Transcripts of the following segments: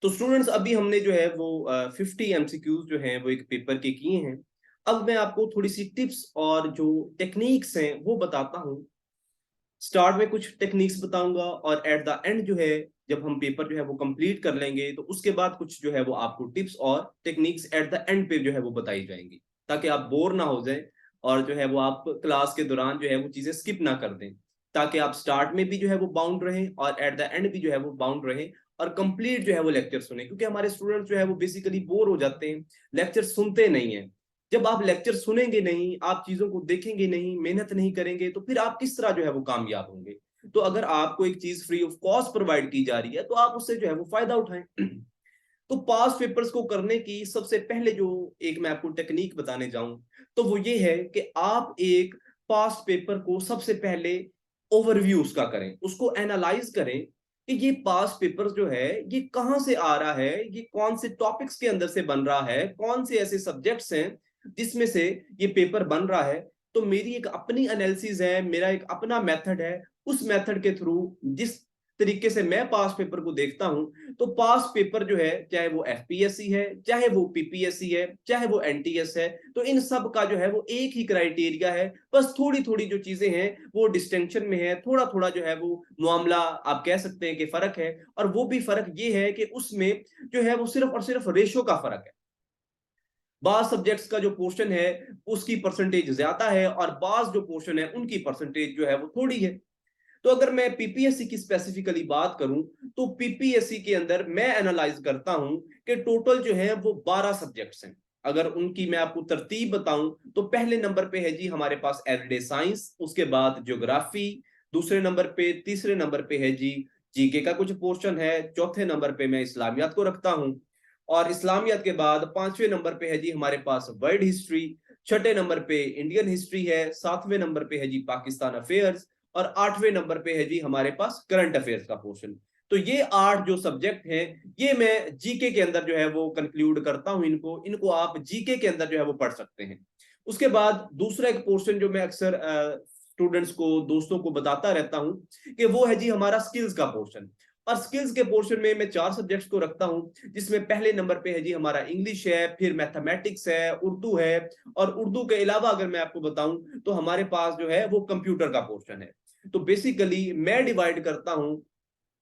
तो स्टूडेंट्स अभी हमने जो है वो 50 एमसीक्यूज जो हैं वो एक पेपर के किए हैं। अब मैं आपको थोड़ी सी टिप्स और जो टेक्निक्स हैं वो बताता हूँ। स्टार्ट में कुछ टेक्निक्स बताऊंगा और एट द एंड जो है जब हम पेपर जो है वो कंप्लीट कर लेंगे तो उसके बाद कुछ जो है वो आपको टिप्स और टेक्निक्स एट द एंड पे जो है वो बताई जाएंगी, ताकि आप बोर ना हो जाए और जो है वो आप क्लास के दौरान जो है वो चीजें स्किप ना कर दें, ताकि आप स्टार्ट में भी जो है वो बाउंड रहें और एट द एंड भी जो है वो बाउंड रहें और कंप्लीट जो है वो लेक्चर सुने। क्योंकि हमारे स्टूडेंट्स जो है वो बेसिकली बोर हो जाते हैं, लेक्चर सुनते नहीं है। जब आप लेक्चर सुनेंगे नहीं, आप चीजों को देखेंगे नहीं, मेहनत नहीं करेंगे, तो फिर आप किस तरह जो है वो कामयाब होंगे। तो अगर आपको एक चीज फ्री ऑफ कॉस्ट प्रोवाइड की जा रही है तो आप उससे जो है वो फायदा उठाएं। तो पास पेपर्स को करने की सबसे पहले जो एक मैं आपको टेक्निक बताने जाऊं तो वो ये है कि आप एक पास पेपर को सबसे पहले ओवरव्यू उसका करें, उसको एनालाइज करें कि ये पास पेपर जो है ये कहां से आ रहा है, ये कौन से टॉपिक्स के अंदर से बन रहा है, कौन से ऐसे सब्जेक्ट्स हैं जिसमें से ये पेपर बन रहा है। तो मेरी एक अपनी एनालिसिस है, मेरा एक अपना मेथड है। उस मेथड के थ्रू जिस तरीके से मैं पास पेपर को देखता हूं, तो पास पेपर जो है चाहे वो एफपीएससी है, चाहे वो पीपीएससी है, चाहे वो एनटीएस है, तो इन सब का जो है वो एक ही क्राइटेरिया है। बस थोड़ी थोड़ी जो चीजें हैं वो डिस्टिंक्शन में है, थोड़ा थोड़ा जो है वो मामला आप कह सकते हैं कि फर्क है। और वो भी फर्क ये है कि उसमें जो है वो सिर्फ और सिर्फ रेशो का फर्क है। बाज सब्जेक्ट्स का जो पोर्शन है उसकी परसेंटेज ज्यादा है और बाज जो पोर्शन है उनकी परसेंटेज जो है वो थोड़ी है। तो अगर मैं पीपीएससी की स्पेसिफिकली बात करूं तो पीपीएससी के अंदर मैं एनालाइज करता हूं कि टोटल जो है वो 12 सब्जेक्ट्स हैं। अगर उनकी मैं आपको तरतीब बताऊं तो पहले नंबर पे है जी हमारे पास एवरीडे साइंस, उसके बाद ज्योग्राफी, दूसरे नंबर पे, तीसरे नंबर पे है जी जीके का कुछ पोर्शन है, चौथे नंबर पे मैं इस्लामियात को रखता हूं और इस्लामियात के बाद पांचवें नंबर पे है जी हमारे पास वर्ल्ड हिस्ट्री, छठे नंबर पे इंडियन हिस्ट्री है, सातवें नंबर पे है जी पाकिस्तान अफेयर्स और आठवें नंबर पे है जी हमारे पास करंट अफेयर्स का पोर्शन। तो ये 8 जो सब्जेक्ट हैं ये मैं जीके के अंदर जो है वो कंक्लूड करता हूं। इनको इनको आप जीके के अंदर जो है वो पढ़ सकते हैं। उसके बाद दूसरा एक पोर्शन जो मैं अक्सर स्टूडेंट्स को, दोस्तों को बताता रहता हूं कि वो है जी हमारा स्किल्स का पोर्शन। और स्किल्स के पोर्शन में मैं 4 सब्जेक्ट्स को रखता हूं, जिसमें पहले नंबर पे है जी हमारा इंग्लिश है, फिर मैथमेटिक्स है, उर्दू है और उर्दू के अलावा अगर मैं आपको बताऊं तो हमारे पास जो है वो कंप्यूटर का पोर्शन है। तो बेसिकली मैं डिवाइड करता हूं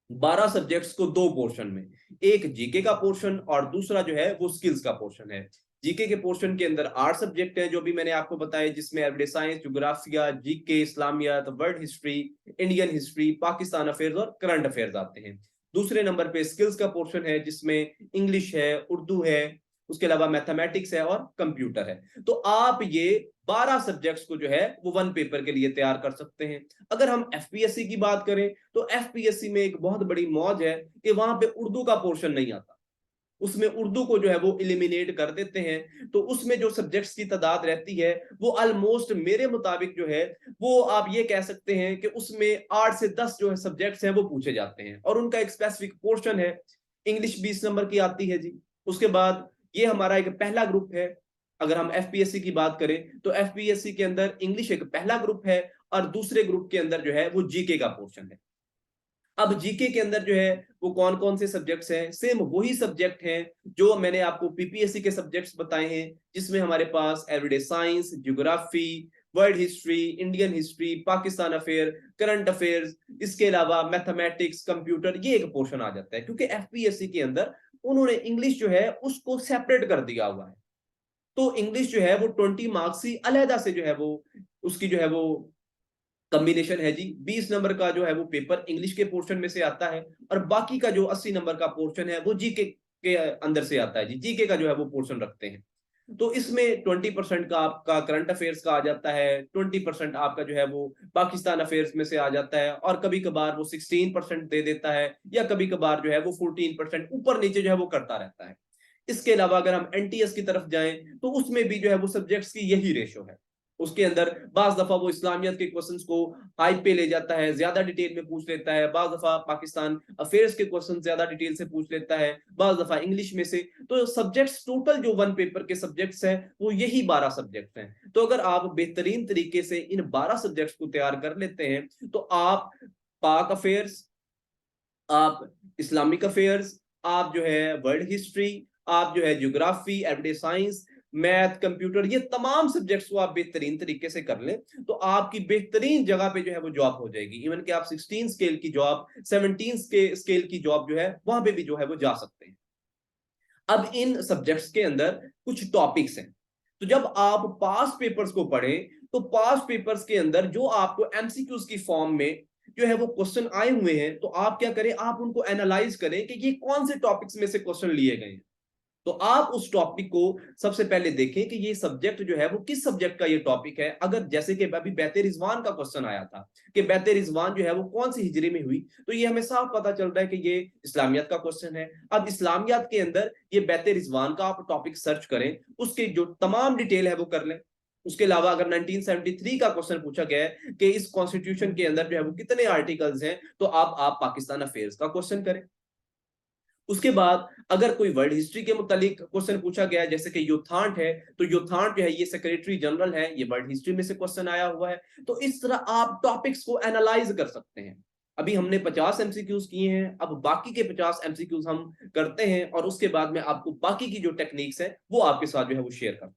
12 सब्जेक्ट्स को दो पोर्शन में, एक जीके का पोर्शन और दूसरा जो है वो स्किल्स का पोर्शन है। जीके के पोर्शन के अंदर 8 सब्जेक्ट हैं जो भी मैंने आपको बताया, जिसमें एवरीडे साइंस, ज्योग्राफिया, जीके, इस्लामियात, world history, Indian history, Pakistan affairs और करंट अफेयर्स आते हैं। दूसरे नंबर पे स्किल्स का पोर्शन है जिसमें इंग्लिश है, उर्दू है, उसके अलावा मैथमेटिक्स है और कंप्यूटर है। तो आप ये 12 सब्जेक्ट्स को जो है वो वन पेपर के लिए तैयार कर सकते हैं। अगर हम एफपीएससी की बात करें तो एफपीएससी में एक बहुत बड़ी मौज है कि वहां पे उर्दू का पोर्शन नहीं आता, उसमें उर्दू को जो है वो एलिमिनेट कर देते हैं। तो उसमें जो सब्जेक्ट्स की तादाद रहती है वो ऑलमोस्ट मेरे मुताबिक जो है वो आप ये कह सकते हैं कि उसमें 8 से 10 जो है सब्जेक्ट्स हैं वो पूछे जाते हैं और उनका एक स्पेसिफिक पोर्शन है। इंग्लिश 20 नंबर की आती है जी। उसके बाद ये हमारा एक पहला ग्रुप है। अगर हम एफपीएससी की बात करें तो एफपीएससी के अंदर इंग्लिश एक पहला ग्रुप है और दूसरे ग्रुप के अंदर जो है वो जीके का पोर्शन है। अब जीके के अंदर जो है वो कौन कौन से सब्जेक्ट्स हैं, सेम वही सब्जेक्ट हैं जो मैंने आपको पीपीएससी के सब्जेक्ट्स बताए हैं, जिसमें हमारे पास everyday science, geography, world history, Indian history, Pakistan affair, current affairs, इसके अलावा मैथमेटिक्स, कंप्यूटर, ये एक पोर्शन आ जाता है। क्योंकि एफपीएससी के अंदर उन्होंने इंग्लिश जो है उसको सेपरेट कर दिया हुआ है। तो इंग्लिश जो है वो 20 मार्क्स ही अलहदा से जो है वो उसकी जो है वो कॉम्बिनेशन है जी। 20 नंबर का जो है वो पेपर इंग्लिश के पोर्शन में से आता है और बाकी का जो 80 नंबर का पोर्शन है वो जीके के अंदर से आता है जी। जीके का जो है वो पोर्शन रखते हैं। तो इसमें 20% का आपका करंट अफेयर्स का आ जाता है, 20% आपका जो है वो पाकिस्तान अफेयर्स में से आ जाता है और कभी कभार वो 16% दे देता है या कभी कभार जो है वो 14% ऊपर नीचे जो है वो करता रहता है। इसके अलावा अगर हम एनटीएस की तरफ जाएं तो उसमें भी जो है वो सब्जेक्ट्स की यही रेशो है। उसके अंदर बाज दफा वो इस्लामियत के क्वेश्चंस को हाई पे ले जाता है, ज्यादा डिटेल में पूछ लेता है, बाज दफा पाकिस्तान अफेयर्स के क्वेश्चन ज्यादा डिटेल से पूछ लेता है, बाज दफा इंग्लिश में से। तो सब्जेक्ट्स टोटल जो वन पेपर के सब्जेक्ट्स हैं वो यही 12 सब्जेक्ट्स हैं। तो अगर आप बेहतरीन तरीके से इन 12 सब्जेक्ट्स को तैयार कर लेते हैं तो आप पाक अफेयर्स, आप इस्लामिक अफेयर्स, आप जो है वर्ल्ड हिस्ट्री, आप जो है geography, everyday science, math, computer, ये तमाम सब्जेक्ट्स को आप बेहतरीन तरीके से कर लें तो आपकी बेहतरीन जगह पे जो है वो जॉब हो जाएगी। इवन कि आप 16 स्केल की जॉब, 17 स्केल की जॉब जो है वहां पे भी जो है वो जा सकते हैं। अब इन सब्जेक्ट्स के अंदर कुछ टॉपिक्स हैं, तो जब आप पास पेपर्स को पढ़ें तो पास पेपर्स के अंदर जो आपको एमसीक्यूज की फॉर्म में जो है वो क्वेश्चन आए हुए हैं, तो आप क्या करें, आप उनको एनालाइज करें कि ये कौन से टॉपिक्स में से क्वेश्चन लिए गए हैं। तो आप उस टॉपिक को सबसे पहले देखें कि ये सब्जेक्ट जो है वो किस सब्जेक्ट का ये टॉपिक है। अगर जैसे कि अभी बैते रिजवान का क्वेश्चन आया था कि बैते रिजवान जो है वो कौन सी हिजरी में हुई, तो ये हमें साफ पता चल रहा है कि ये इस्लामियत का क्वेश्चन है। अब इस्लामियत के अंदर ये बैते रिजवान का आप टॉपिक सर्च करें, उसके जो तमाम डिटेल है वो कर लें। उसके अलावा अगर 1973 का क्वेश्चन पूछा गया है कि इस कॉन्स्टिट्यूशन के अंदर जो है वो कितने आर्टिकल्स हैं, तो आप पाकिस्तान अफेयर्स का क्वेश्चन करें। उसके बाद अगर कोई वर्ल्ड हिस्ट्री के मुतालिक क्वेश्चन पूछा गया है, जैसे कि यूथांट है, तो यूथांट जो है ये सेक्रेटरी जनरल है, ये वर्ल्ड हिस्ट्री में से क्वेश्चन आया हुआ है। तो इस तरह आप टॉपिक्स को एनालाइज कर सकते हैं। अभी हमने 50 एमसीक्यूज किए हैं, अब बाकी के 50 एमसीक्यूज हम करते हैं और उसके बाद में आपको बाकी की जो टेक्निक्स है वो आपके साथ जो है वो शेयर करता हूं।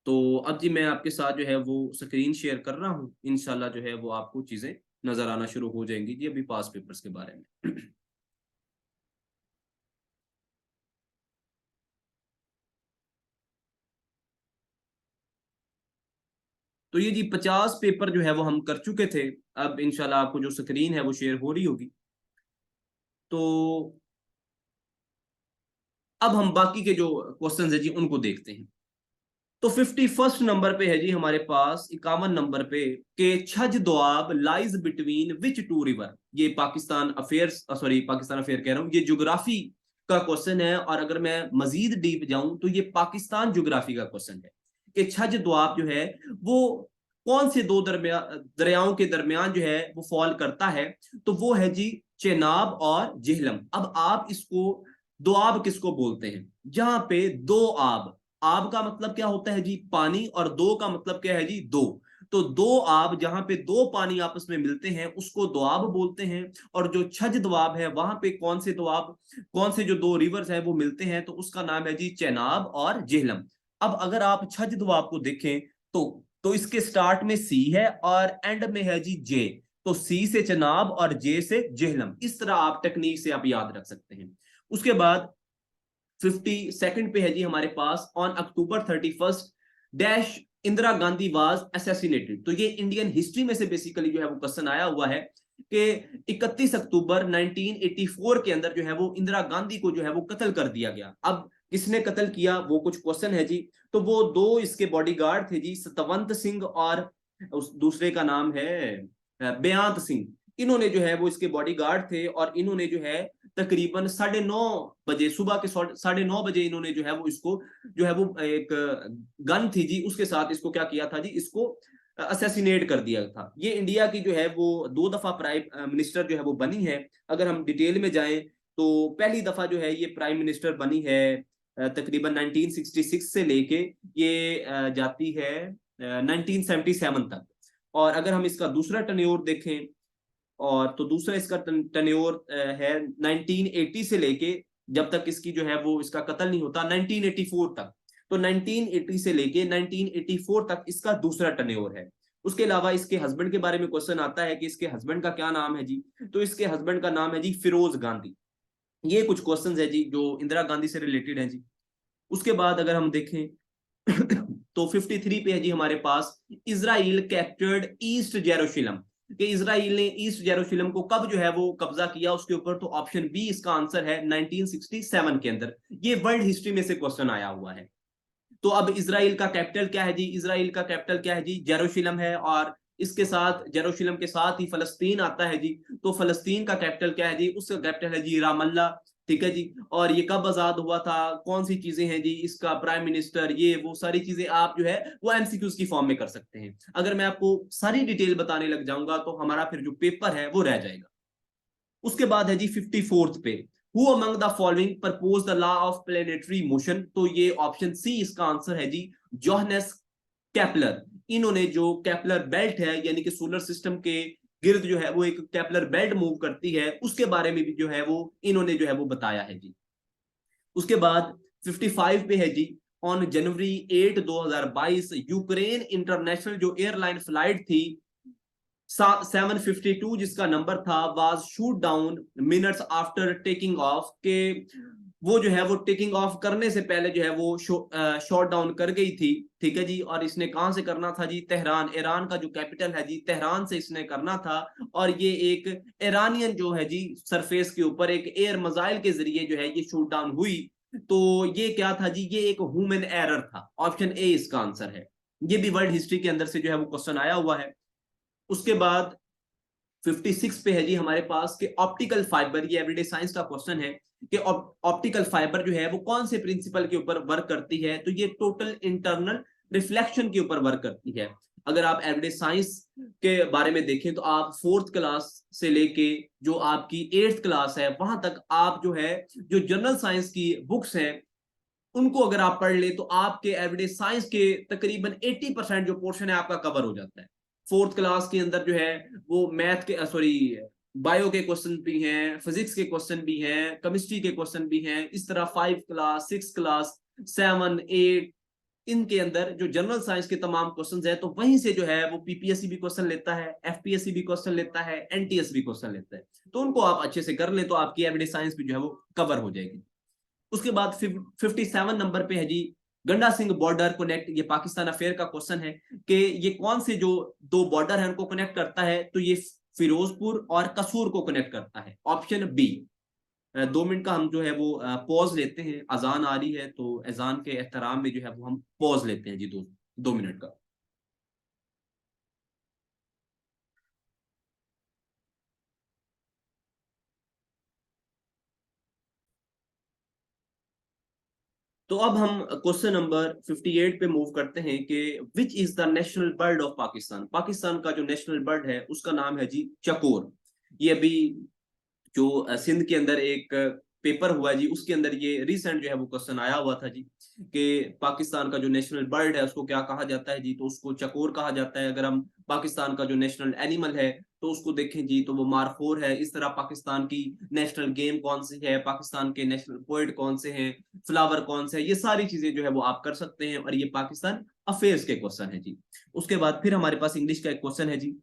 तो अब जी मैं आपके साथ जो है वो स्क्रीन शेयर कर रहा हूँ, इंशाल्लाह जो है वो आपको चीजें नजर आना शुरू हो जाएंगी जी अभी पास पेपर्स के बारे में। तो ये जी 50 पेपर जो है वो हम कर चुके थे। अब इंशाल्लाह आपको जो स्क्रीन है वो शेयर हो रही होगी। तो अब हम बाकी के जो क्वेश्चंस है जी उनको देखते हैं। तो 51st नंबर पे है जी हमारे पास, 51 नंबर पे, के Chaj Doab lies between which two river. ये Pakistan affairs, sorry Pakistan affair कह रहा हूँ, ये ज्योग्राफी का क्वेश्चन है। और अगर मैं मजीद डीप जाऊं तो ये पाकिस्तान ज्योग्राफी का क्वेश्चन है कि छज दोआब जो है वो कौन से दो दरियाओं के दरमियान जो है वो फॉल करता है। तो वो है जी चेनाब और जेहलम। अब आप इसको दोआब किसको बोलते हैं, जहां पे दो आब, आब का मतलब क्या होता है जी पानी, और दो का मतलब क्या है जी दो। तो दो आब, जहां पे दो पानी आपस में मिलते हैं उसको दोआब बोलते हैं। और जो छज दोआब है वहां पे कौन से दोआब, कौन से जो दो रिवर्स है वो मिलते हैं, तो उसका नाम है जी चेनाब और जेहलम। अब अगर आप छज दोआब को देखें तो इसके स्टार्ट में सी है और एंड में है जी जे। तो सी से चनाब और जे से जेहलम, इस तरह आप टेक्निक से आप याद रख सकते हैं। उसके बाद 52nd पे है जी हमारे पास, on October 31st dash Indira Gandhi was assassinated. तो ये इंडियन हिस्ट्री में से बेसिकली जो है वो क्वेश्चन आया हुआ है कि 31 अक्टूबर 1984 के अंदर जो है वो इंदिरा गांधी को जो है वो कत्ल कर दिया गया। अब किसने कत्ल किया वो कुछ क्वेश्चन है जी। तो वो दो इसके बॉडीगार्ड थे जी, सतवंत सिंह और उस दूसरे का नाम है बेअंत सिंह। इन्होंने जो है वो इसके बॉडीगार्ड थे और इन्होंने जो है तकरीबन 9:30 बजे, सुबह के 9:30 बजे इन्होंने जो है वो इसको, जो है वो एक गन थी जी उसके साथ इसको क्या किया था जी, इसको असैसिनेट कर दिया था। ये इंडिया की जो है वो 2 दफा प्राइम मिनिस्टर जो है वो बनी है। अगर हम डिटेल में जाएं तो पहली दफा जो है ये प्राइम मिनिस्टर बनी है तकरीबन 1966 से लेके ये जाती है 1977 तक। और अगर हम इसका दूसरा टर्न्योर देखें, और तो दूसरा इसका टर्न्योर है 1980 से लेके, जब तक इसकी जो है वो इसका कत्ल नहीं होता, 1984 तक। तो 1980 से लेके 1984 तक इसका दूसरा टर्न्योर है। उसके अलावा इसके हस्बैंड के बारे में क्वेश्चन आता है कि इसके हस्बैंड का क्या नाम है जी। तो इसके हस्बैंड का नाम है जी फिरोज गांधी। ये कुछ क्वेश्चंस है जी जो इंदिरा गांधी से रिलेटेड है जी। उसके बाद अगर हम देखें तो 53 पे है जी हमारे पास, इजराइल कैप्चर्ड ईस्ट जेरूशलम। कि इजराइल ने ईस्ट जेरूशलम को कब जो है वो कब्जा किया उसके ऊपर, तो ऑप्शन बी इसका आंसर है 1967 के अंदर। ये वर्ल्ड हिस्ट्री में से क्वेश्चन आया हुआ है। तो अब इजराइल का कैपिटल क्या है जी, इजराइल का कैपिटल क्या है जी, जेरूशलम है। और इसके साथ जेरूशलम के साथ ही फलस्तीन आता है जी। तो फलस्तीन का कैपिटल क्या है जी, उसका कैपिटल है जी रामल्ला। ठीक है जी। और ये कब आजाद हुआ था, कौन सी चीजें हैं जी, इसका प्राइम मिनिस्टर, ये वो सारी चीजें आप जो है वो एमसीक्यूज की फॉर्म में कर सकते हैं। अगर मैं आपको सारी डिटेल बताने लग जाऊंगा तो हमारा फिर जो पेपर है वो रह जाएगा। उसके बाद है जी 54th पे, who among the following propose the law of planetary motion. तो ये ऑप्शन सी इसका आंसर है जी, जोहनेस केपलर। इन्होंने जो केपलर बेल्ट है यानी कि सोलर सिस्टम के गिर्द जो है वो एक केपलर बेल्ट मूव करती है, उसके बारे में भी जो है वो इन्होंने जो है वो बताया है जी। उसके बाद 55 पे है जी, ऑन जनवरी 8 2022 यूक्रेन इंटरनेशनल जो एयरलाइन फ्लाइट थी 752 जिसका नंबर था, was shoot down minutes after taking of, के वो जो है वो टेकिंग ऑफ करने से पहले जो है वो शॉट डाउन कर गई थी। ठीक है जी। और इसने कहां से करना था जी? तेहरान, ईरान का जो कैपिटल है जी, तेहरान से इसने करना था। और ये एक ईरानियन जो है जी सरफेस के ऊपर एक एयर मिसाइल के जरिए जो है ये शूट डाउन हुई। तो ये क्या था जी? ये एक ह्यूमन एरर था। ऑप्शन ए इसका आंसर है। ये भी वर्ल्ड हिस्ट्री के अंदर से जो है वो क्वेश्चन आया हुआ है। उसके बाद 56 पे है जी हमारे पास कि ऑप्टिकल फाइबर, ये एवरीडे साइंस का क्वेश्चन है कि ऑप्टिकल फाइबर जो है वो कौन से प्रिंसिपल के ऊपर वर्क करती है? तो ये टोटल इंटरनल रिफ्लेक्शन के ऊपर वर्क करती है। अगर आप एवरीडे साइंस के बारे में देखें तो आप 4th क्लास से लेके जो आपकी 8th क्लास है वहां तक आप जो है जो जनरल साइंस की बुक्स हैं उनको अगर आप पढ़ ले तो आपके एवरीडे साइंस के तकरीबन 80% जो पोर्शन है आपका कवर हो जाता है। 4th क्लास के अंदर जो है वो मैथ के सॉरी बायो के क्वेश्चन भी हैं, फिजिक्स के क्वेश्चन भी हैं, केमिस्ट्री के क्वेश्चन भी हैं। इस तरह 5 क्लास, 6 क्लास, 7, 8 इनके अंदर जो जनरल साइंस के तमाम क्वेश्चंस है तो वहीं से जो है वो पीपीएससी भी क्वेश्चन लेता है, एफपीएससी भी क्वेश्चन लेता है, एनटीएस भी क्वेश्चन लेता है। तो उनको आप अच्छे से कर लें तो आपकी एवरीडे साइंस भी जो है वो कवर हो जाएगी। उसके बाद 57 नंबर पे है जी, गंडा सिंह बॉर्डर कनेक्ट, ये पाकिस्तान अफेयर का क्वेश्चन है कि ये कौन से जो दो बॉर्डर है उनको कनेक्ट करता है? तो ये फिरोजपुर और कसूर को कनेक्ट करता है। Option B. 2 मिनट का हम जो है वो पॉज लेते हैं, अजान आ रही है तो अजान के एहतराम में जो है वो हम पॉज लेते हैं जी, 2 मिनट का। तो अब हम क्वेश्चन नंबर 58 पे मूव करते हैं कि which is the national bird of Pakistan? Pakistan का जो नेशनल बर्ड है उसका नाम है जी चकोर। ये अभी जो सिंध के अंदर एक पेपर हुआ है जी उसके अंदर ये रिसेंट जो है वो क्वेश्चन आया हुआ था जी कि पाकिस्तान का जो नेशनल बर्ड है उसको क्या कहा जाता है जी? तो उसको चकोर कहा जाता है। अगर हम पाकिस्तान का जो नेशनल एनिमल है तो उसको देखें जी तो वो मारखोर है। इस तरह पाकिस्तान की नेशनल गेम कौन सी है, पाकिस्तान के नेशनल पोएट कौन से हैं, फ्लावर कौन से है, ये सारी चीजें जो है वो आप कर सकते हैं। और ये पाकिस्तान अफेयर्स के क्वेश्चन है जी। उसके बाद फिर हमारे पास इंग्लिश का एक क्वेश्चन है जी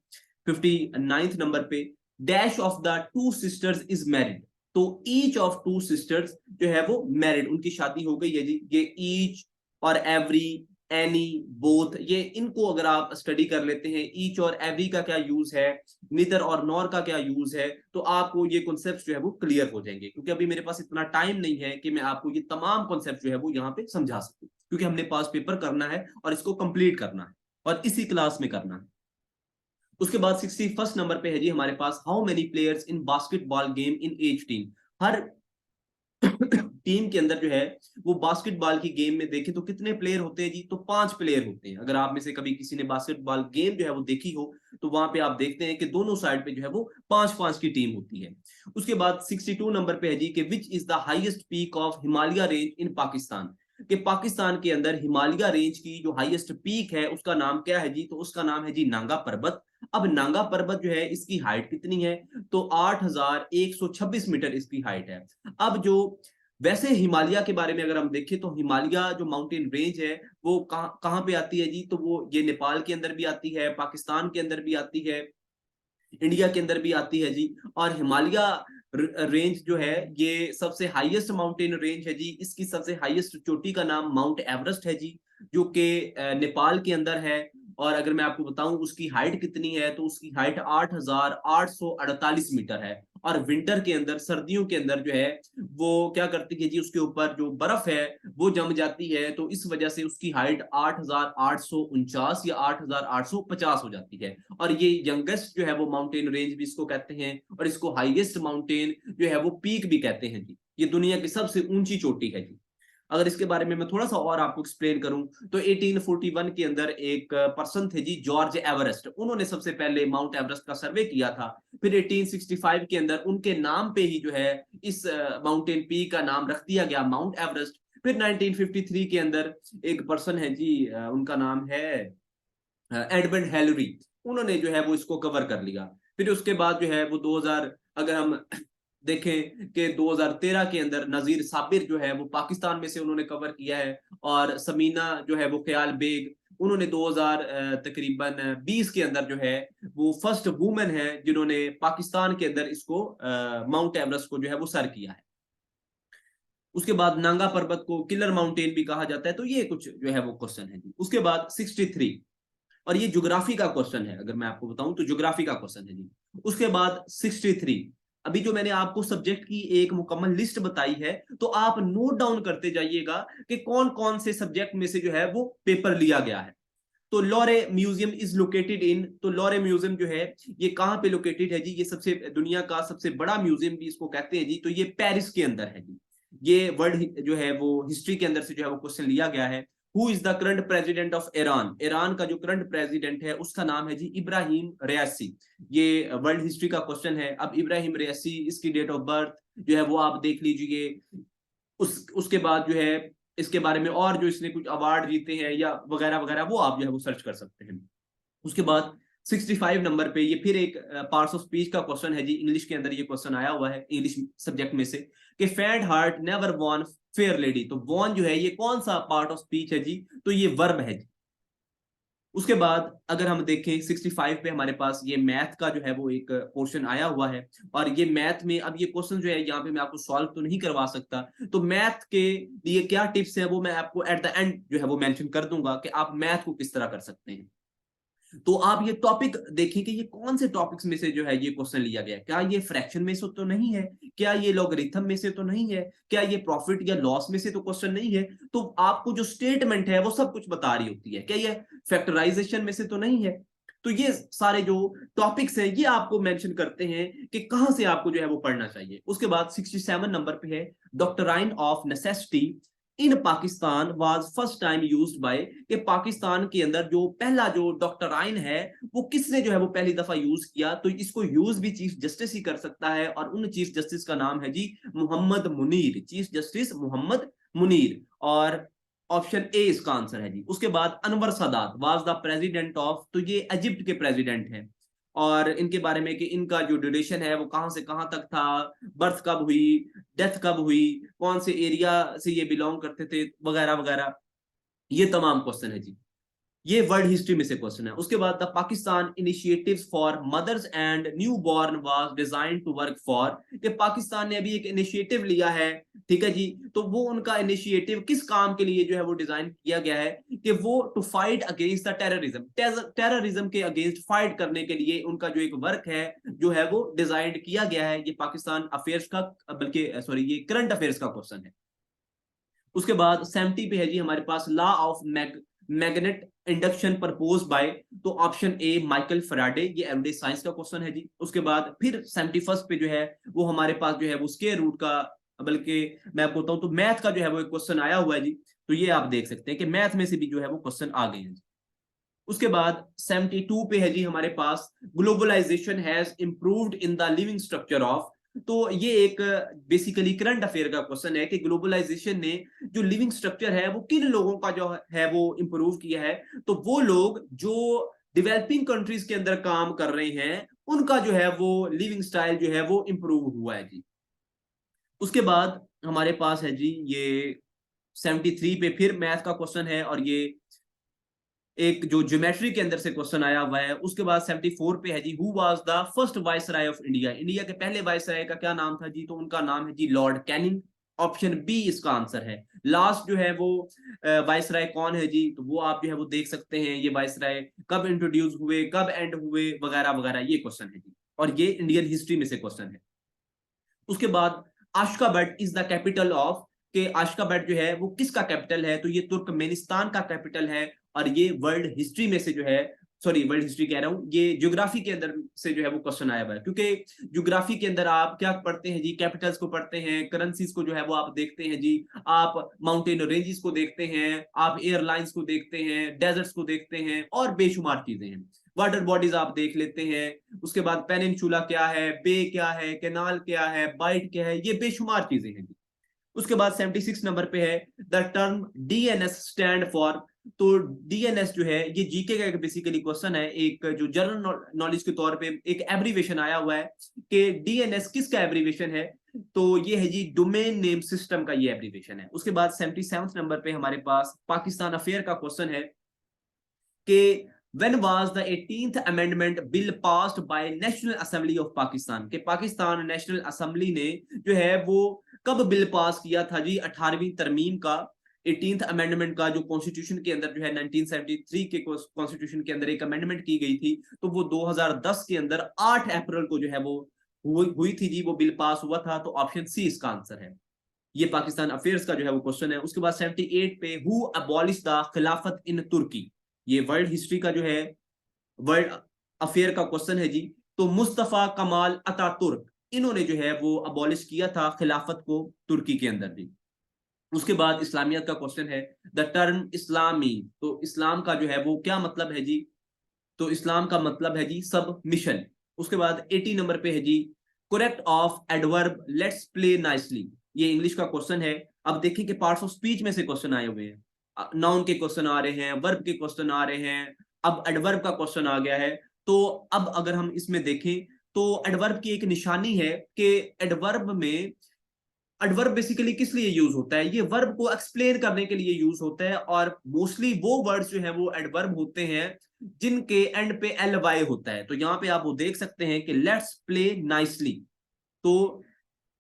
59th नंबर पे, dash of the two sisters is married. तो ईच ऑफ टू सिस्टर्स जो है वो मैरिड, उनकी शादी हो गई है जी। ये ईच और एवरी, एनी, बोथ, ये इनको अगर आप स्टडी कर लेते हैं, ईच और एवरी का क्या यूज है, निदर और नॉर का क्या यूज है, तो आपको ये कॉन्सेप्ट जो है वो क्लियर हो जाएंगे। क्योंकि अभी मेरे पास इतना टाइम नहीं है कि मैं आपको ये तमाम कॉन्सेप्ट जो है वो यहाँ पे समझा सकूं, क्योंकि हमने पास पेपर करना है और इसको कंप्लीट करना है और इसी क्लास में करना है। उसके बाद 61st नंबर पे है जी हमारे पास, how many players in basketball game in each team. हर टीम के अंदर जो है वो बास्केटबॉल की गेम में देखें तो कितने प्लेयर होते हैं जी? तो 5 प्लेयर होते हैं। अगर आप में से कभी किसी ने बास्केटबॉल गेम जो है वो देखी हो तो वहां पे आप देखते हैं कि दोनों साइड पे जो है वो 5-5 की टीम होती है। उसके बाद 62 नंबर पे है जी कि which is the highest peak of Himalaya range इन पाकिस्तान। कि पाकिस्तान के अंदर हिमालय रेंज की जो हाईएस्ट पीक है उसका नाम क्या है जी? तो उसका नाम है जी नांगा पर्वत। अब नांगा पर्वत जो है इसकी हाइट कितनी है? तो 8126 मीटर इसकी हाइट है। अब जो वैसे हिमालय के बारे में अगर हम देखें तो हिमालय जो माउंटेन रेंज है वो कहाँ कहाँ पे आती है जी? तो वो ये नेपाल के अंदर भी आती है, पाकिस्तान के अंदर भी आती है, इंडिया के अंदर भी आती है जी। और हिमालय रेंज जो है ये सबसे हाईएस्ट माउंटेन रेंज है जी। इसकी सबसे हाईएस्ट चोटी का नाम माउंट एवरेस्ट है जी, जो कि नेपाल के अंदर है। और अगर मैं आपको बताऊं उसकी हाइट कितनी है, तो उसकी हाइट 8848 मीटर है। और विंटर के अंदर, सर्दियों के अंदर जो है वो क्या करती है जी, उसके ऊपर जो बर्फ है वो जम जाती है, तो इस वजह से उसकी हाइट 8849 या 8850 हो जाती है। और ये यंगेस्ट जो है वो माउंटेन रेंज भी इसको कहते हैं, और इसको हाईएस्ट माउंटेन जो है वो पीक भी कहते हैं जी। ये दुनिया की सबसे ऊंची चोटी है जी। अगर इसके बारे में मैं थोड़ा सा और आपको एक्सप्लेन करूं तो 1841 के अंदर एक पर्सन थे जी जॉर्ज एवरेस्ट, उन्होंने सबसे पहले माउंट एवरेस्ट का सर्वे किया था। फिर 1865 के अंदर उनके नाम पे ही जो है इस माउंटेन पीक का नाम रख दिया गया माउंट एवरेस्ट। फिर 1953 के अंदर एक पर्सन है जी, उनका नाम है एडमंड हेलरी, उन्होंने जो है वो इसको कवर कर लिया। फिर उसके बाद जो है वो 2000 अगर हम देखें कि 2013 के अंदर नजीर साबिर जो है वो पाकिस्तान में से उन्होंने कवर किया है, और समीना जो है वो ख्याल बेग उन्होंने 2000 तकरीबन 20 के अंदर जो है वो फर्स्ट वुमेन है जिन्होंने पाकिस्तान के अंदर इसको माउंट एवरेस्ट को जो है वो सर किया है। उसके बाद नांगा पर्वत को किलर माउंटेन भी कहा जाता है। तो ये कुछ जो है वो क्वेश्चन है जी। उसके बाद 63, और ये ज्योग्राफी का क्वेश्चन है, अगर मैं आपको बताऊं तो ज्योग्राफी का क्वेश्चन है जी। उसके बाद 63, अभी जो मैंने आपको सब्जेक्ट की एक मुकम्मल लिस्ट बताई है, तो आप नोट डाउन करते जाइएगा कि कौन कौन से सब्जेक्ट में से जो है वो पेपर लिया गया है। तो लॉरे म्यूजियम इज लोकेटेड इन, तो लॉरे म्यूजियम जो है ये कहां पे लोकेटेड है जी? ये सबसे दुनिया का सबसे बड़ा म्यूजियम भी इसको कहते हैं जी। तो ये पेरिस के अंदर है जी। ये वर्ल्ड जो है वो हिस्ट्री के अंदर से जो है वो क्वेश्चन लिया गया है। Who is the current president of Iran? Iran का जो करंट प्रेसिडेंट है उसका नाम है जी इब्राहिम रयासी। ये वर्ल्ड हिस्ट्री का क्वेश्चन है। अब इब्राहिम रयासी, इसकी डेट ऑफ बर्थ जो है वो आप देख लीजिए। उसके बाद जो है इसके बारे में और जो इसने कुछ अवार्ड जीते हैं या वगैरह वगैरह वो आप जो है वो सर्च कर सकते हैं। उसके बाद 65 नंबर पे ये फिर एक पार्ट्स ऑफ स्पीच का क्वेश्चन है जी। इंग्लिश के अंदर ये क्वेश्चन आया हुआ है इंग्लिश सब्जेक्ट में से, कि faint heart never won fair lady. तो वॉन जो है ये कौन सा पार्ट ऑफ स्पीच है जी? तो ये वर्ब है जी। उसके बाद अगर हम देखें 65 पे हमारे पास ये मैथ का जो है वो एक पोर्शन आया हुआ है, और ये मैथ में अब ये क्वेश्चन जो है यहाँ पे मैं आपको सॉल्व तो नहीं करवा सकता, तो मैथ के लिए क्या टिप्स है वो मैं आपको एट द एंड जो है वो मेंशन कर दूंगा कि आप मैथ को किस तरह कर सकते हैं। तो आप ये टॉपिक देखिए कि ये कौन से टॉपिक्स में से जो है ये क्वेश्चन लिया गया है। क्या ये फ्रैक्शन में से तो नहीं है? क्या ये लॉगरिथम में से तो नहीं है? क्या ये प्रॉफिट या लॉस में से तो क्वेश्चन नहीं है? तो आपको जो स्टेटमेंट है वो सब कुछ बता रही होती है। क्या ये फैक्टराइजेशन में से तो नहीं है? तो ये सारे जो टॉपिक्स हैं ये आपको मेंशन करते हैं कि कहां से आपको जो है वो पढ़ना चाहिए। उसके बाद 67 नंबर पे है doctrine of necessity in Pakistan was first time used by, कि पाकिस्तान के अंदर जो पहला जो डॉक्ट्राइन है वो किसने जो है वो पहली दफा यूज किया? तो इसको यूज भी चीफ जस्टिस ही कर सकता है, और उन चीफ जस्टिस का नाम है जी मोहम्मद मुनीर, चीफ जस्टिस मोहम्मद मुनीर। और ऑप्शन ए इसका आंसर है जी। उसके बाद Anwar Sadat was the president of, तो ये इजिप्ट के प्रेसिडेंट हैं, और इनके बारे में कि इनका जो ड्यूरेशन है वो कहां से कहां तक था, बर्थ कब हुई, डेथ कब हुई, कौन से एरिया से ये बिलोंग करते थे, वगैरह वगैरह, ये तमाम क्वेश्चन है जी। ये वर्ल्ड हिस्ट्री में से क्वेश्चन है। उसके बाद the Pakistan initiatives for mothers and newborn was design to work for, कि पाकिस्तान ने अभी एक इनिशिएटिव लिया है, ठीक है जी। तो वो उनका इनिशिएटिव किस काम के लिए जो है वो डिजाइन किया गया है? कि वो to fight against the terrorism, terrorism के अगेंस्ट फाइट करने के लिए उनका जो एक वर्क है जो है वो डिजाइन किया गया है। ये पाकिस्तान अफेयर्स का, बल्कि सॉरी ये करंट अफेयर्स का क्वेश्चन है। उसके बाद 70 पे है जी हमारे पास law of magnet induction propose by, तो ऑप्शन ए माइकल फैराडे, ये एवरीडे साइंस का क्वेश्चन है जी। उसके बाद फिर 71 पे जो है वो हमारे पास जो है वो स्क्वायर रूट का, बल्कि मैं आपको बताऊं तो मैथ का जो है वो एक क्वेश्चन आया हुआ है जी। तो ये आप देख सकते हैं कि मैथ में से भी जो है वो क्वेश्चन आ गए हैं। उसके बाद 72 पे है जी हमारे पास globalisation has improved in the living structure of, तो ये एक बेसिकली करंट अफेयर का क्वेश्चन है कि ग्लोबलाइजेशन ने जो लिविंग स्ट्रक्चर है वो किन लोगों का जो है वो इंप्रूव किया है? तो वो लोग जो डेवलपिंग कंट्रीज के अंदर काम कर रहे हैं उनका जो है वो लिविंग स्टाइल जो है वो इंप्रूव हुआ है जी। उसके बाद हमारे पास है जी ये 73 पे फिर मैथ का क्वेश्चन है, और ये एक जो ज्योमेट्री के अंदर से क्वेश्चन आया हुआ है। उसके बाद 74 पे है जी who was the first viceroy of India, India के पहले वाइसराय का क्या नाम था जी? तो उनका नाम है जी लॉर्ड कैनिंग। ऑप्शन बी इसका आंसर है। लास्ट जो है वो वाइसराय कौन है जी? तो वो आप जो है वो देख सकते हैं, ये वाइसराय कब इंट्रोड्यूस हुए, कब एंड हुए, वगैरह वगैरह, ये क्वेश्चन है जी। और ये इंडियन हिस्ट्री में से क्वेश्चन है। उसके बाद अशकाबट इज द कैपिटल ऑफ, के अशकाबट जो है वो किसका कैपिटल है? तो ये तुर्कमेनिस्तान का कैपिटल है। और ये वर्ल्ड हिस्ट्री में से जो है, सॉरी वर्ल्ड हिस्ट्री कह रहा हूं, ये ज्योग्राफी के अंदर से जो है वो क्वेश्चन आया हुआ है, क्योंकि ज्योग्राफी के अंदर आप क्या पढ़ते हैं जी? कैपिटल्स को पढ़ते हैं, करेंसीज को जो है वो आप देखते हैं जी, आप माउंटेन रेंजेस को देखते हैं, आप एयरलाइंस को देखते हैं, डेजर्ट्स को देखते हैं, और बेशुमार चीजें हैं। वाटर बॉडीज आप देख लेते हैं। उसके बाद पेनिनसुला क्या है, बे क्या है, कैनाल क्या है, बाइट क्या है, ये बेशुमार चीजें हैं जी। उसके बाद 76 नंबर पे है the term DNS stand for, तो डीएनएस जो है ये जीके का एक बेसिकली क्वेश्चन है, एक जो जनरल नॉलेज के तौर पे एक एब्रीवेशन आया हुआ है कि डीएनएस किसका एब्रीवेशन है, तो ये है जी डोमेन नेम सिस्टम का ये एब्रीवेशन है। उसके बाद 77 नंबर पे हमारे पास पाकिस्तान अफेयर का क्वेश्चन है कि when was the 18th amendment bill passed by National Assembly of Pakistan, के पाकिस्तान नेशनल असेंबली ने जो है वो कब बिल पास किया था जी 18वीं तरमीम का, 18th अमेंडमेंट का, जो कॉन्स्टिट्यूशन के अंदर जो है 1973 के कॉन्स्टिट्यूशन के अंदर एक अमेंडमेंट की गई थी, तो वो 2010 के अंदर 8 अप्रैल को जो है वो हुई थी जी, वो बिल पास हुआ था। तो ऑप्शन सी इसका आंसर है। ये पाकिस्तान अफेयर्स का जो है वो क्वेश्चन है। उसके बाद 78 पे हु अबॉलिश द खिलाफत इन तुर्की, ये वर्ल्ड हिस्ट्री का जो है वर्ल्ड अफेयर का क्वेश्चन है जी। तो मुस्तफा कमाल अतातुर्क, इन्होंने जो है वो अबॉलिश किया था खिलाफत को तुर्की के अंदर जी। उसके बाद इस्लामियत का क्वेश्चन है, द टर्म इस्लामी, तो इस्लाम का जो है वो क्या मतलब है जी, तो इस्लाम का मतलब है जी सब मिशन। उसके बाद 80 नंबर पे है जी correct of adverb let's play nicely, ये इंग्लिश का क्वेश्चन है। अब देखिए कि पार्ट्स ऑफ स्पीच में से क्वेश्चन आए हुए हैं, नाउन के क्वेश्चन आ रहे हैं, वर्ब के क्वेश्चन आ रहे हैं, अब एडवर्ब का क्वेश्चन आ गया है। तो अब अगर हम इसमें देखें तो एडवर्ब की एक निशानी है कि एडवर्ब में, एडवर्ब बेसिकली किस लिए यूज होता है, ये वर्ब को एक्सप्लेन करने के लिए यूज होता है, और मोस्टली वो वर्ड्स जो है वो एडवर्ब होते हैं जिनके एंड पे एल वाई होता है। तो यहां पे आप वो देख सकते हैं कि लेट्स प्ले नाइसली, तो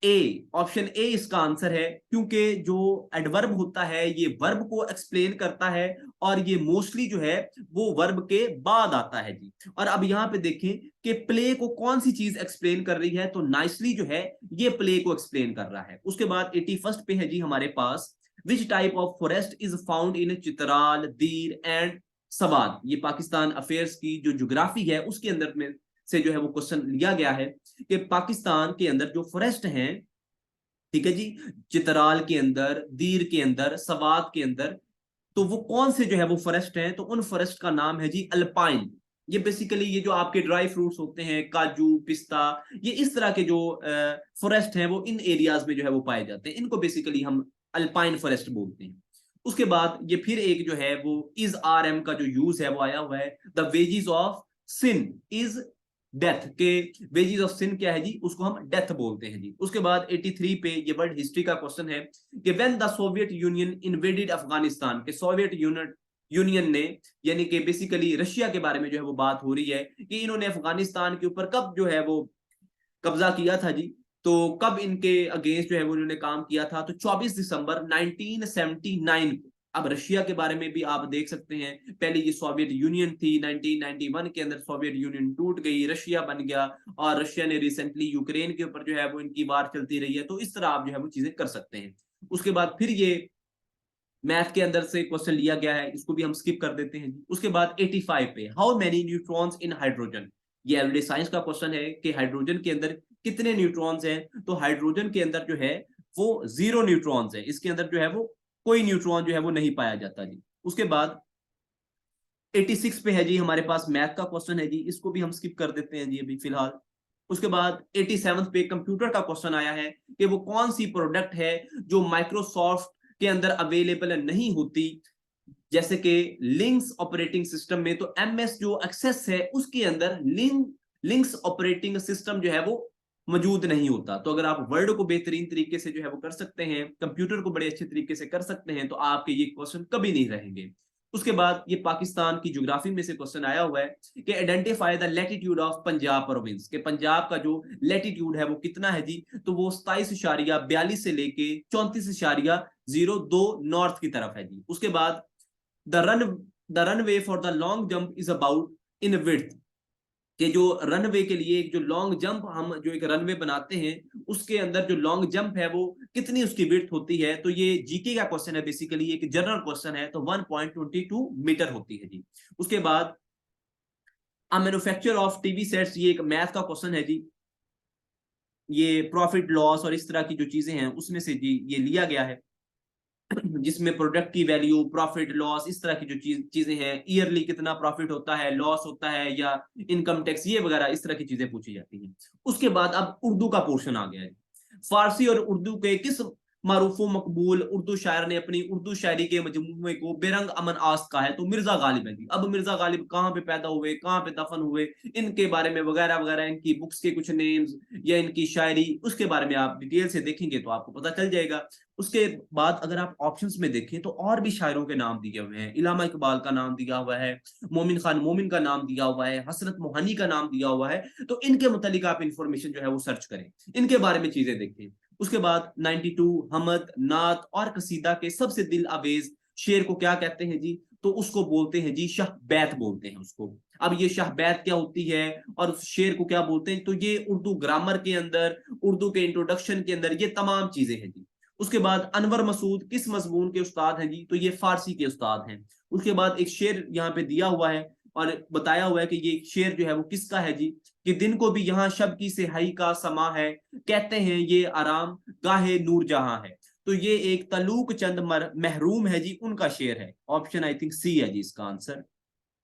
ए, ऑप्शन ए इसका आंसर है, क्योंकि जो एडवर्ब होता है ये वर्ब को एक्सप्लेन करता है, और ये मोस्टली जो है वो वर्ब के बाद आता है जी। और अब यहां पे देखें कि प्ले को कौन सी चीज एक्सप्लेन कर रही है, तो नाइसली जो है ये प्ले को एक्सप्लेन कर रहा है। उसके बाद 81 पे है जी हमारे पास, which type of forest is found in Chitral, Dir and सवाद, ये पाकिस्तान अफेयर्स की जो ज्योग्राफी है उसके अंदर में से जो है वो क्वेश्चन लिया गया है कि पाकिस्तान के अंदर जो फॉरेस्ट हैं, ठीक है जी, चित्राल के अंदर, दीर के अंदर, सवात के अंदर, तो वो कौन से जो है वो फॉरेस्ट हैं, तो उन फॉरेस्ट का नाम है जी अल्पाइन। ये बेसिकली ये जो आपके ड्राई फ्रूट्स होते हैं, काजू, पिस्ता, ये इस तरह के जो फॉरेस्ट हैं वो इन एरियाज में जो है वो पाए जाते हैं, इनको बेसिकली हम अल्पाइन फॉरेस्ट बोलते हैं। उसके बाद ये फिर एक जो है वो इज आर एम का जो यूज है वो आया हुआ है, the wages of sin is death, के वेजिज ऑफ सिन क्या है जी, उसको हम डेथ बोलते हैं जी। उसके बाद 83 पे ये वर्ल्ड हिस्ट्री का क्वेश्चन है कि when the Soviet union invaded Afghanistan, के सोवियत यूनियन ने, यानी कि बेसिकली रशिया के बारे में जो है वो बात हो रही है कि इन्होंने अफगानिस्तान के ऊपर कब जो है वो कब्जा किया था जी, तो कब इनके अगेंस्ट जो है वो इन्होंने काम किया था, तो 24 दिसंबर 1979 को। अब रशिया के बारे में भी आप देख सकते हैं, पहले ये सोवियत यूनियन थी, 1991 के अंदर सोवियत यूनियन टूट गई, रशिया बन गया, और रशिया ने रिसेंटली यूक्रेन के ऊपर जो है वो इनकी वार चलती रही है। तो इस तरह आप जो है वो चीजें कर सकते हैं। उसके बाद फिर ये मैथ के अंदर से क्वेश्चन लिया गया है, इसको भी हम स्किप कर देते हैं। उसके बाद 85 पे, how many neutrons in hydrogen, ये एवरीडे साइंस का क्वेश्चन है कि हाइड्रोजन के अंदर कितने न्यूट्रॉन्स हैं, तो हाइड्रोजन के अंदर जो है वो 0 न्यूट्रॉन्स है, इसके अंदर जो है वो कोई न्यूट्रॉन जो है वो नहीं पाया जाता जी। उसके बाद 86 पे है जी हमारे पास मैथ का क्वेश्चन है जी, इसको भी हम स्किप कर देते हैं जी अभी फिलहाल। उसके बाद 87 पे कंप्यूटर का क्वेश्चन आया है कि वो कौन सी प्रोडक्ट है जो माइक्रोसॉफ्ट के अंदर अवेलेबल नहीं होती, जैसे कि लिंक्स ऑपरेटिंग सिस्टम में, तो एमएस जो एक्सेस है उसके अंदर लिंक्स ऑपरेटिंग सिस्टम जो है वो मौजूद नहीं होता। तो अगर आप वर्ड को बेहतरीन तरीके से जो है वो कर सकते हैं, कंप्यूटर को बड़े अच्छे तरीके से कर सकते हैं, तो आपके ये क्वेश्चन कभी नहीं रहेंगे। उसके बाद ये पाकिस्तान की ज्योग्राफी में से क्वेश्चन आया हुआ है कि identify the latitude of Punjab province, के पंजाब का जो लैटिट्यूड है वो कितना है जी, तो वो 27.42 से लेके 34.02 नॉर्थ की तरफ है जी। उसके बाद the runway for the long jump is about in width, कि जो रनवे के लिए एक जो लॉन्ग जंप, हम जो एक रनवे बनाते हैं उसके अंदर जो लॉन्ग जंप है वो कितनी उसकी विड्थ होती है, तो ये जीके का क्वेश्चन है, बेसिकली एक जनरल क्वेश्चन है, तो 1.22 मीटर होती है जी। उसके बाद मैन्युफैक्चर ऑफ टीवी सेट्स, ये एक मैथ का क्वेश्चन है जी, ये प्रॉफिट लॉस और इस तरह की जो चीजें हैं उसमें से जी ये लिया गया है, जिसमें प्रोडक्ट की वैल्यू, प्रॉफिट लॉस, इस तरह की जो चीजें हैं, ईयरली कितना प्रॉफिट होता है, लॉस होता है, या इनकम टैक्स, ये वगैरह इस तरह की चीजें पूछी जाती हैं। उसके बाद अब उर्दू का पोर्शन आ गया है। फारसी और उर्दू के किस मारूफ मकबूल उर्दू शायर ने अपनी उर्दू शायरी के मजमूए को बेरंग अमन आस्त कहा है, तो मिर्जा गालिब है जी। अब मिर्जा गालिब कहाँ पे पैदा हुए, कहाँ पे दफन हुए, इनके बारे में वगैरह वगैरह, इनकी बुक्स के कुछ नेम्स या इनकी शायरी, उसके बारे में आप डिटेल से देखेंगे तो आपको पता चल जाएगा। उसके बाद अगर आप ऑप्शंस में देखें तो और भी शायरों के नाम दिए हुए हैं। इलामा इकबाल का नाम दिया हुआ है, मोमिन खान मोमिन का नाम दिया हुआ है, हसरत मोहानी का नाम दिया हुआ है। तो इनके मुतालिक आप इंफॉर्मेशन जो है वो सर्च करें, इनके बारे में चीजें देखें। उसके बाद 92 हमद नात और कसीदा के सबसे दिल आवेज शेर को क्या कहते हैं जी, तो उसको बोलते हैं जी शाह बैत बोलते हैं उसको। अब ये शाह बैत क्या होती है और उस शेर को क्या बोलते हैं, तो ये उर्दू ग्रामर के अंदर, उर्दू के इंट्रोडक्शन के अंदर ये तमाम चीजें हैं जी। उसके बाद अनवर मसूद किस मजमून के उस्ताद हैं जी, तो ये फारसी के उस्ताद हैं। उसके बाद एक शेर यहाँ पे दिया हुआ है और बताया हुआ है कि ये शेर जो है वो किसका है जी, कि दिन को भी यहाँ शब की सिहाई का समा है, कहते हैं ये आराम गाहे नूर जहां है। तो ये एक तलूक चंद महरूम है जी, उनका शेर है। ऑप्शन आई थिंक सी है जी इसका आंसर,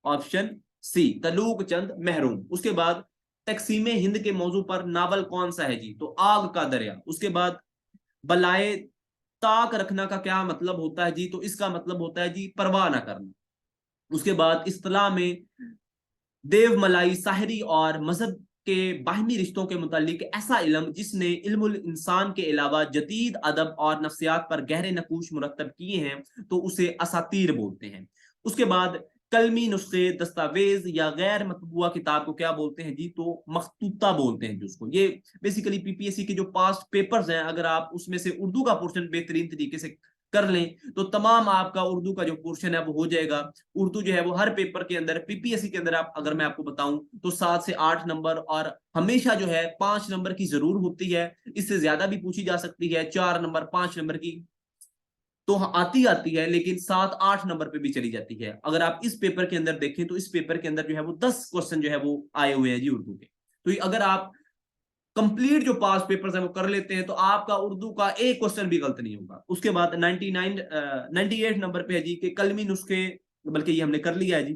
ऑप्शन सी तलूक चंद महरूम। उसके बाद तकसीमे हिंद के मौजू पर नावल कौन सा है जी, तो आग का दरिया। उसके बाद बलाए ताक रखना का क्या मतलब होता है जी, तो इसका मतलब होता है जी परवाह ना करना। उसके बाद इस्तिलाह में देव मलाई साहरी और मजहब के बाहमी रिश्तों के मुतालिक ऐसा इल्म जिसने इल्मुल इंसान के अलावा जदीद अदब और नफ्सियात पर गहरे नकूश मुरतब किए हैं, तो उसे असातीर बोलते हैं। उसके बाद कलमी नुस्खे दस्तावेज या गैर मतबूआ किताब को क्या बोलते हैं जी, तो मखतूता बोलते हैं जिसको। ये बेसिकली पीपीएससी के जो पास्ट पेपर्स हैं, अगर आप उसमें से उर्दू का पोर्शन बेहतरीन तरीके से कर लें तो तमाम आपका उर्दू का जो पोर्शन है वो हो जाएगा। उर्दू जो है वो हर पेपर के अंदर, पीपीएससी के अंदर आप अगर मैं आपको बताऊं तो 7 से 8 नंबर, और हमेशा जो है 5 नंबर की जरूर होती है। इससे ज्यादा भी पूछी जा सकती है, 4 नंबर 5 नंबर की तो आती है, लेकिन 7-8 नंबर पे भी चली जाती है। अगर आप इस पेपर के अंदर देखें तो इस पेपर के अंदर जो है वो 10 क्वेश्चन जो है वो आए हुए हैं जी उर्दू के। तो अगर आप कंप्लीट जो पास पेपर्स है वो कर लेते हैं तो आपका उर्दू का एक क्वेश्चन भी गलत नहीं होगा। उसके बाद 98 नंबर पे है जी कि कलमी नुस्खे, बल्कि ये हमने कर लिया है जी।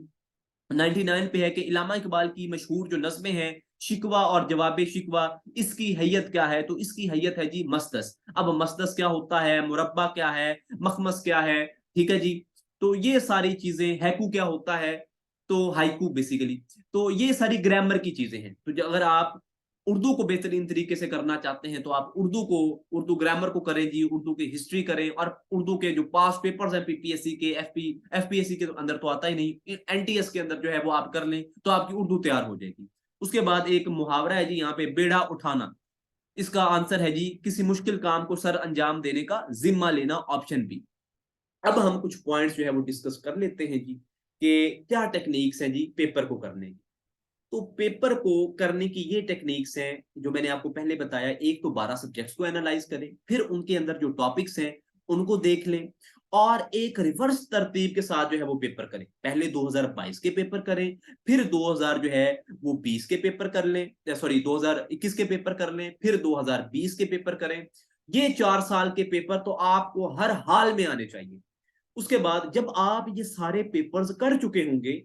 99 पे है कि इलामा इकबाल की मशहूर जो नज़्में हैं शिकवा और जवाब शिकवा, इसकी हैयत क्या है, तो इसकी हैयत है जी मस्दस। अब मस्दस क्या होता है, मुरब्बा क्या है, मखमस क्या है, ठीक है जी। तो ये सारी चीजें, हैकू क्या होता है, तो हाइकू बेसिकली। तो ये सारी ग्रामर की चीजें हैं। तो अगर आप उर्दू को बेहतरीन तरीके से करना चाहते हैं तो आप उर्दू ग्रामर को करें जी, उर्दू की हिस्ट्री करें, और उर्दू के जो पास पेपर्स हैं पीपीएससी के, एफपीएससी के अंदर तो आता ही नहीं, एनटीएस के अंदर जो है वो आप कर लें तो आपकी उर्दू तैयार हो जाएगी। उसके बाद एक मुहावरा है जी यहाँ पे, बेड़ा उठाना। इसका आंसर है जी किसी मुश्किल काम को सर अंजाम देने का जिम्मा लेना, ऑप्शन बी। अब हम कुछ पॉइंट्स जो है वो डिस्कस कर लेते हैं जी कि क्या टेक्निक्स हैं जी पेपर को करने की। तो पेपर को करने की ये टेक्निक्स हैं जो मैंने आपको पहले बताया। एक तो 12 सब्जेक्ट्स को एनालाइज करें, फिर उनके अंदर जो टॉपिक्स हैं उनको देख लें, और एक रिवर्स तरतीब के साथ जो है वो पेपर करें। पहले 2022 के पेपर करें, फिर 2000 जो है वो 20 के पेपर कर लें, सॉरी 2021 के पेपर कर लें, फिर 2020 के पेपर करें। ये 4 साल के पेपर तो आपको हर हाल में आने चाहिए। उसके बाद जब आप ये सारे पेपर्स कर चुके होंगे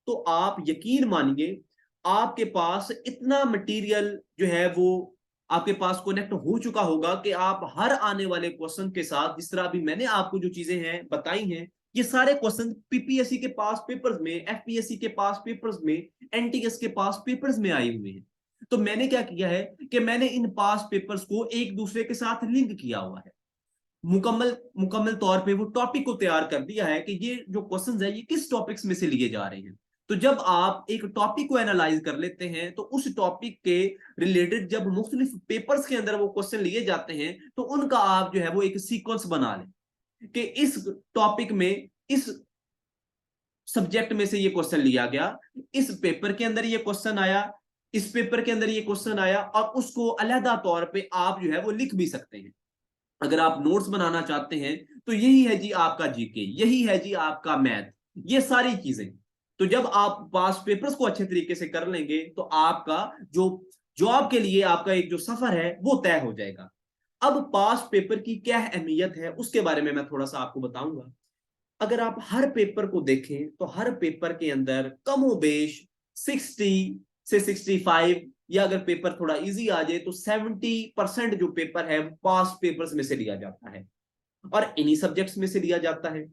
तो आप यकीन मानिए आपके पास इतना मटेरियल जो है वो आपके पास कनेक्ट हो चुका होगा कि आप हर आने वाले क्वेश्चन के साथ, जिस तरह अभी मैंने आपको जो चीजें हैं बताई हैं, ये सारे क्वेश्चन पीपीएससी के पास पेपर्स में, एफपीएससी के पास पेपर्स में, एनटीएस के पास पेपर्स में आए हुए हैं। तो मैंने क्या किया है कि मैंने इन पास पेपर्स को एक दूसरे के साथ लिंक किया हुआ है, मुकम्मल मुकम्मल तौर पे वो टॉपिक को तैयार कर दिया है कि ये जो क्वेश्चंस है ये किस टॉपिक्स में से लिए जा रहे हैं। तो जब आप एक टॉपिक को एनालाइज कर लेते हैं तो उस टॉपिक के रिलेटेड जब मुख्तलिफ पेपर्स के अंदर वो क्वेश्चन लिए जाते हैं तो उनका आप जो है वो एक सीक्वेंस बना लें कि इस टॉपिक में, इस सब्जेक्ट में से ये क्वेश्चन लिया गया, इस पेपर के अंदर ये क्वेश्चन आया, इस पेपर के अंदर ये क्वेश्चन आया, और उसको अलहदा तौर पे आप जो है वो लिख भी सकते हैं। अगर आप नोट्स बनाना चाहते हैं तो यही है जी आपका जीके, यही है जी आपका मैथ, ये सारी चीजें। तो जब आप पास पेपर्स को अच्छे तरीके से कर लेंगे तो आपका जो जॉब के लिए आपका एक जो सफर है वो तय हो जाएगा। अब पास पेपर की क्या अहमियत है उसके बारे में मैं थोड़ा सा आपको बताऊंगा। अगर आप हर पेपर को देखें तो हर पेपर के अंदर कमोबेश 60 से 65 या अगर पेपर थोड़ा इजी आ जाए तो 70% जो पेपर है वो पास्ट पेपर्स में से लिया जाता है और इन्हीं सब्जेक्ट्स में से लिया जाता है।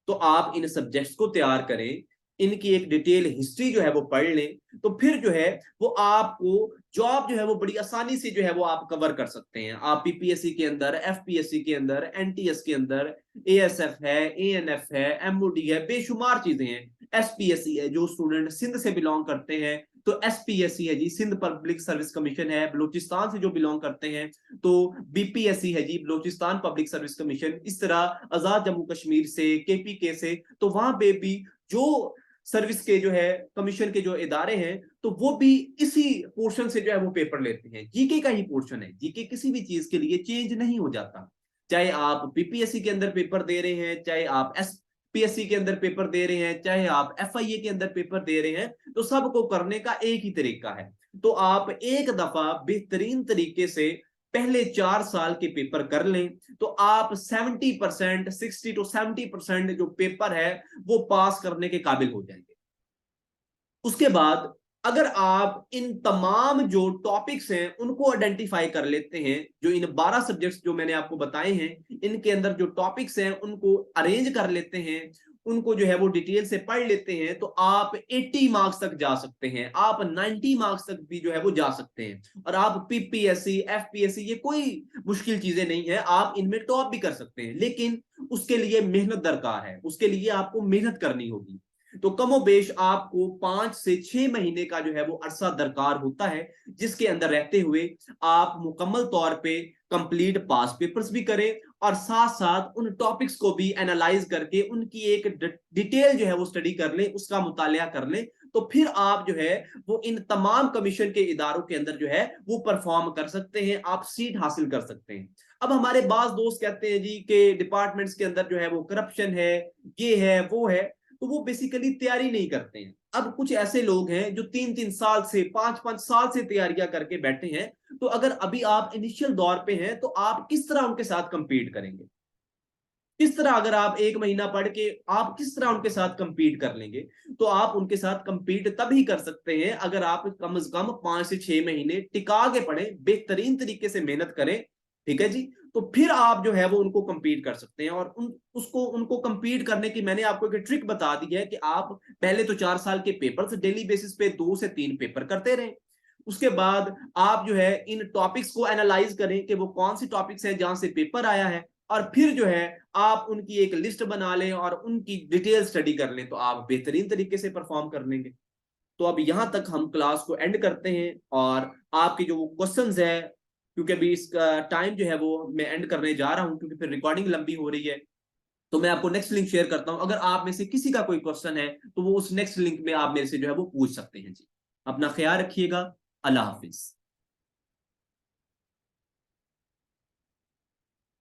तो आप इन सब्जेक्ट्स को तैयार करें, इनकी एक डिटेल हिस्ट्री जो है वो पढ़ लें, तो फिर जो है वो आपको जॉब जो है वो बड़ी आसानी से जो है वो आप कवर कर सकते हैं। आप पीपीएससी के अंदर, एफपीएससी के अंदर, एनटीएस के अंदर, एएसएफ है, एएनएफ है, एमओडी है, बेशुमार चीजें हैं। एसपीएससी है, जो स्टूडेंट सिंध से बिलोंग करते हैं तो एसपीएससी है जी, सिंध पब्लिक सर्विस कमीशन है। बलूचिस्तान से जो बिलोंग करते हैं तो बीपीएससी है जी, बलूचिस्तान पब्लिक सर्विस कमीशन। इस तरह आजाद जम्मू कश्मीर से, केपीके से, तो वहां पे भी जो सर्विस के जो है कमीशन के जो इदारे हैं तो वो भी इसी पोर्शन से जो है वो पेपर लेते हैं। जीके का ही पोर्शन है, जीके किसी भी चीज के लिए चेंज नहीं हो जाता। चाहे आप पीपीएससी के अंदर पेपर दे रहे हैं, चाहे आप एसपीएससी के अंदर पेपर दे रहे हैं, चाहे आप एफआईए के अंदर पेपर दे रहे हैं, तो सबको करने का एक ही तरीका है। तो आप एक दफा बेहतरीन तरीके से पहले 4 साल के पेपर कर लें तो आप 70%, 60 to 70% जो पेपर है वो पास करने के काबिल हो जाएंगे। उसके बाद अगर आप इन तमाम जो टॉपिक्स हैं उनको आइडेंटिफाई कर लेते हैं, जो इन 12 सब्जेक्ट्स जो मैंने आपको बताए हैं इनके अंदर जो टॉपिक्स हैं उनको अरेंज कर लेते हैं, उनको जो है वो डिटेल से पढ़ लेते हैं, तो आप 80 मार्क्स तक जा सकते हैं, आप 90 मार्क्स तक भी जो है वो जा सकते हैं। और आप पीपीएससी, एफपीएससी, ये कोई मुश्किल चीजें नहीं है, आप इनमें टॉप भी कर सकते हैं, लेकिन उसके लिए मेहनत दरकार है, उसके लिए आपको मेहनत करनी होगी। तो कमोबेश आपको 5 से 6 महीने का जो है वो अरसा दरकार होता है, जिसके अंदर रहते हुए आप मुकम्मल तौर पे कंप्लीट पास पेपर्स भी करें और साथ साथ उन टॉपिक्स को भी एनालाइज करके उनकी एक डिटेल जो है वो स्टडी कर लें, उसका मुतालिया कर लें, तो फिर आप जो है वो इन तमाम कमीशन के इदारों के अंदर जो है वो परफॉर्म कर सकते हैं, आप सीट हासिल कर सकते हैं। अब हमारे बाज दोस्त कहते हैं जी कि डिपार्टमेंट्स के अंदर जो है वो करप्शन है, ये है, वो है, तो वो बेसिकली तैयारी नहीं करते हैं। अब कुछ ऐसे लोग हैं जो 3-3 साल से, 5-5 साल से तैयारियां करके बैठे हैं, तो अगर अभी आप इनिशियल दौर पे हैं तो आप किस तरह उनके साथ कंपीट करेंगे? किस तरह, अगर आप 1 महीना पढ़ के आप किस तरह उनके साथ कंपीट कर लेंगे? तो आप उनके साथ कंपीट तभी कर सकते हैं अगर आप कम से कम 5 से 6 महीने टिका के पढ़ें, बेहतरीन तरीके से मेहनत करें, ठीक है जी। तो फिर आप जो है वो उनको कंपीट कर सकते हैं। और उनको कंपीट करने की मैंने आपको एक ट्रिक बता दी है कि आप पहले तो 4 साल के पेपर डेली बेसिस पे 2 से 3 पेपर करते रहें। उसके बाद आप जो है इन टॉपिक्स को एनालाइज करें कि वो कौन सी टॉपिक्स है जहां से पेपर आया है, और फिर जो है आप उनकी एक लिस्ट बना लें और उनकी डिटेल स्टडी कर लें, तो आप बेहतरीन तरीके से परफॉर्म कर लेंगे। तो अब यहां तक हम क्लास को एंड करते हैं, और आपके जो क्वेश्चंस है, क्योंकि अभी इसका टाइम जो है वो मैं एंड करने जा रहा हूं क्योंकि फिर रिकॉर्डिंग लंबी हो रही है, तो मैं आपको नेक्स्ट लिंक शेयर करता हूं। अगर आप में से किसी का कोई क्वेश्चन है तो वो उस नेक्स्ट लिंक में आप मेरे से जो है वो पूछ सकते हैं जी। अपना ख्याल रखिएगा। अल्लाह हाफिज।